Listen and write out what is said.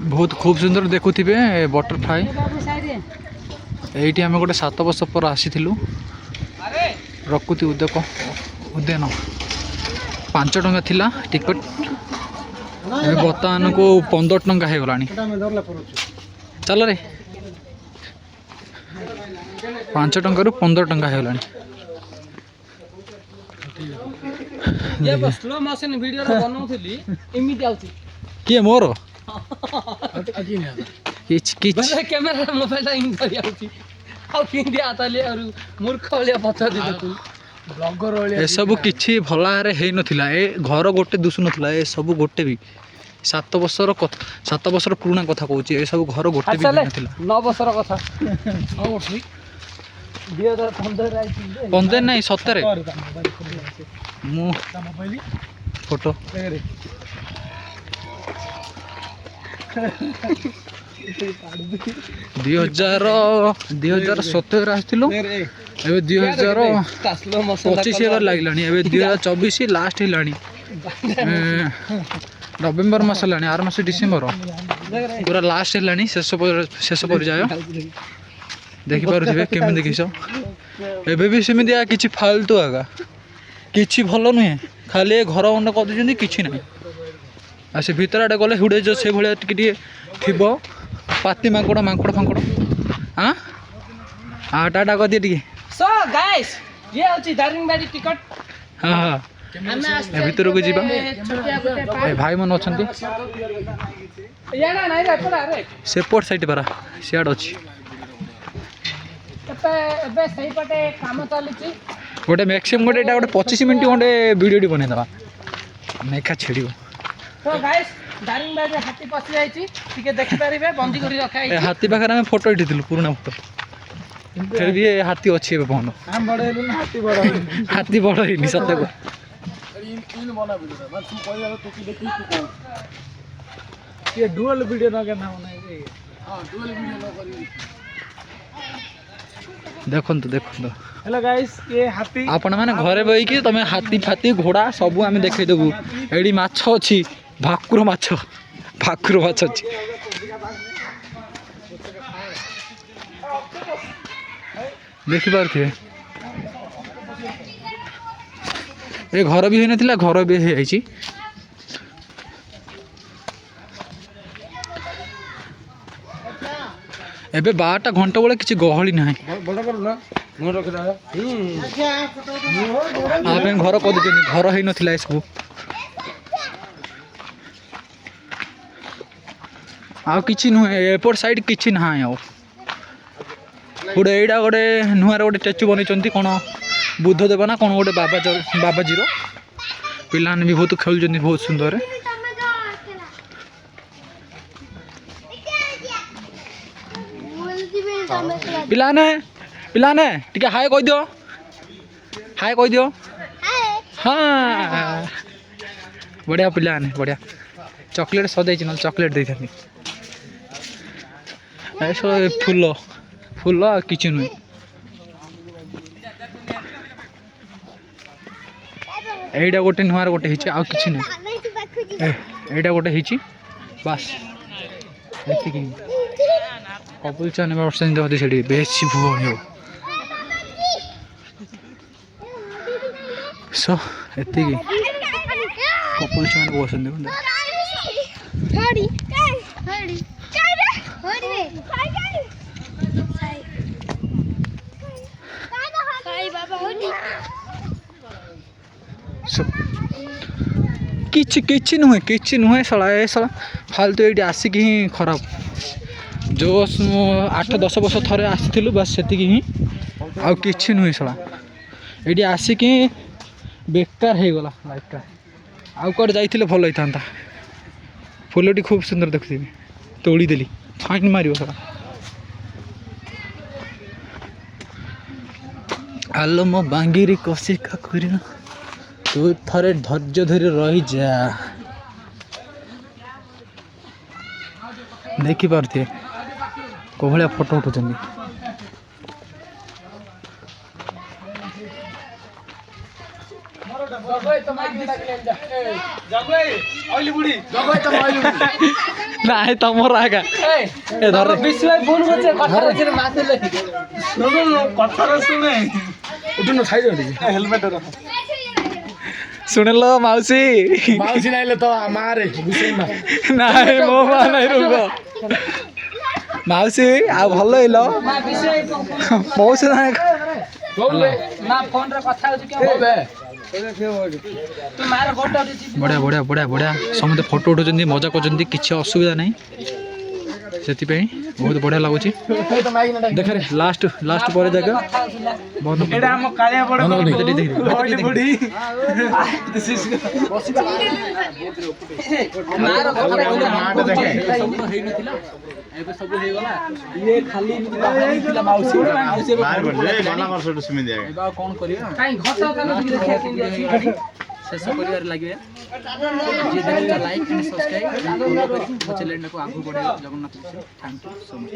बहुत खूब सुंदर देखुवे बटरफ्लाई ये आम गोटे 7 वर्ष पर आसी प्रकृति उद्यान 5 टंका थिला टिकट बर्तमान को 15 टंका हो गला चल रे 5 टंका 15 टंका हो गला किए मोर कैमेरा मोबाइल मूर्ख ए सब किछि भलारे हे नथिला ए घर गोटे दुसु नथिला ए सब गोटे भी 7 वर्षर पुराना कथा कहूँ ए सब घर गोटे भी नथिला 9 वर्षर कथा 15 नहीं 17 मु फोटो 2017 आसथिलु एबे 2025 एबार लागलानी एबे 2024 लास्ट हिलानी नवेम्बर मास लानी आर मास डिसेम्बर पूरा लास्ट हिलानी शेष पर जाय देखि पारुथिबे केमे देखिस एबे भी सेमि दिया किछि फालतू आगा किछि भलो नुहे खाली घर अंड कर दिजंदी किछि नै आ से भीतर आडे गले हुडे जो से भलिया टिके थिबो पाती मांकड़ फांकड़ हां आ टाटा कर दिए टिके सो गाइस ये होची दारिंगबाड़ी टिकट हां हां भीतर को जीवा ए भाई मन अछंती याना नै रे परा रे सेपोर्ट साइड परा सियाड अछि एबे सही पटे काम चलीची गोटे मैक्सिमम गोटे 25 मिनिट गोटे वीडियो बने दबा मेखा छेड़ियो तो गाइस दारिंगबाड़ी हाथी पसी जाईची ठीक देखि परिबे बंदी करी रखा है हाथी पाखर हम फोटो उठिथिलु पुराना फोटो फिर भी हाथी अच्छी है बहन हम बड़े हेलु ना हाथी बड़ है सत्य को इन बना वीडियो मैं तू कहया तो की देखि तू कौन ये डुअल वीडियो ना के ना बनाई हां डुअल वीडियो ना करी देखंतु हेलो गाइस ये हाथी आपण माने घरे बई कि तमे हाथी फाती घोड़ा सब आमे देखै देबू एडी माछ अछि भाकुर माछ अछि देखि पारथे ए घर भी होइनथिला घर भी हे आइची एबे 12टा घंटा बेले किछि गहली नाही बड़ा कर ना मोर रख दे आपे घर को देनी घर हे नथिला ए सब आ किछि न एयरपोर्ट साइड किछि ना आ गोटे एटा गोटे नुआर गोटे स्टैचू बनई कौन बुद्ध देव ना कौन गोटे बाबाजी पिलाने भी बहुत खेल बहुत सुंदर पिलाने टिके हाय कह दियो हाँ बढ़िया पिलाने बढ़िया चॉकलेट सजाई ना चॉकलेट दे था फूल किसी नुहे एटा गोटे नुआर गोटे हिची आ किछि नै एटा गोटे हिची बस एतिकी कपुल चाने वर्षन दे सेडी बेसी भुवनी हो सो एतिकी कपुल चाने बसन दे हडी हडी हडी किछि नुहे साला फालतू ये आसिक ही खराब जो 8-10 वर्ष थरे आसी बस से ही आउ किछि नुहे साला ये आसिक ही बेकार हो गला लाइफटा आउ कौन जाइए भल होता फुलटी खूब सुंदर देखुथी तोड़ी देली फाइन मार साला आलो मो बांगीरी कसी का तू थरे धैर्य धरी रही जा देखी पारे को भाया फोटो उठुं ନାଇଁ ତମର ଆଗା ଏ ଧର ବିଶ୍ୱାସ ଫୋନ କରୁଛେ କଥା ଅଛି ମାସେ ଶୁଣୁ କଥାଟା ଶୁଣେ ଉଠୁନ ଖାଇଦ ଟିକେ ହେଲମେଟ ରଖ ଶୁଣିଲ ମାଉସୀ ମାଉସୀ ନାଇଲେ ତ ମାରେ ବୁଝେଇମା ନାଇଁ ମୋ ମା ନାଇଁ ରୁହ ମାଉସୀ ଆଉ ଭଲ ହେଇଲ ମଉସୀ ନାଇଁ ନା ଫୋନ ରେ କଥା ହଉଛି କେଉ ତୁ ମାର ଫଟୋ ବଢ଼ିଆ ବଢ଼ିଆ ବଢ଼ିଆ ବଢ଼ିଆ ସମସ୍ତେ ଫଟୋ ଉଠାଉଛନ୍ତି ମଜା କରୁଛନ୍ତି କିଛି ଅସୁବିଧା ନାହିଁ ସେଥିପାଇଁ ବହୁତ ବଢ଼ିଆ ଲାଗୁଛି ଦେଖରେ ଲାଷ୍ଟ ପରେ ଦେଖ ବନ୍ଦ ଏଇଟା ଆମ କାଳିଆ ବଡ ବଡି ମାର କଥା ହେଇନଥିଲା ଏବେ ସବୁ ହେଇଗଲା ଇଏ ଖାଲି ଏମିତି ବାହାରି ଥିଲା ମାଉସୀ ଗଲା ବର୍ଷଠୁ ସେମିତି ଏବେ ଆଉ କଣ କରିବା କାଇଁ ଘଟ ଶେଷ କରିବାରେ ଲାଗିବେ ଯିଏ ଦେଖୁଛ ଲାଇକ୍ ଆଣ୍ଡ ସବସ୍କ୍ରାଇବ୍ ମୋ ଚ୍ୟାନେଲକୁ ଆଗକୁ ବଢ଼ାଇବ Jagannath thank you so much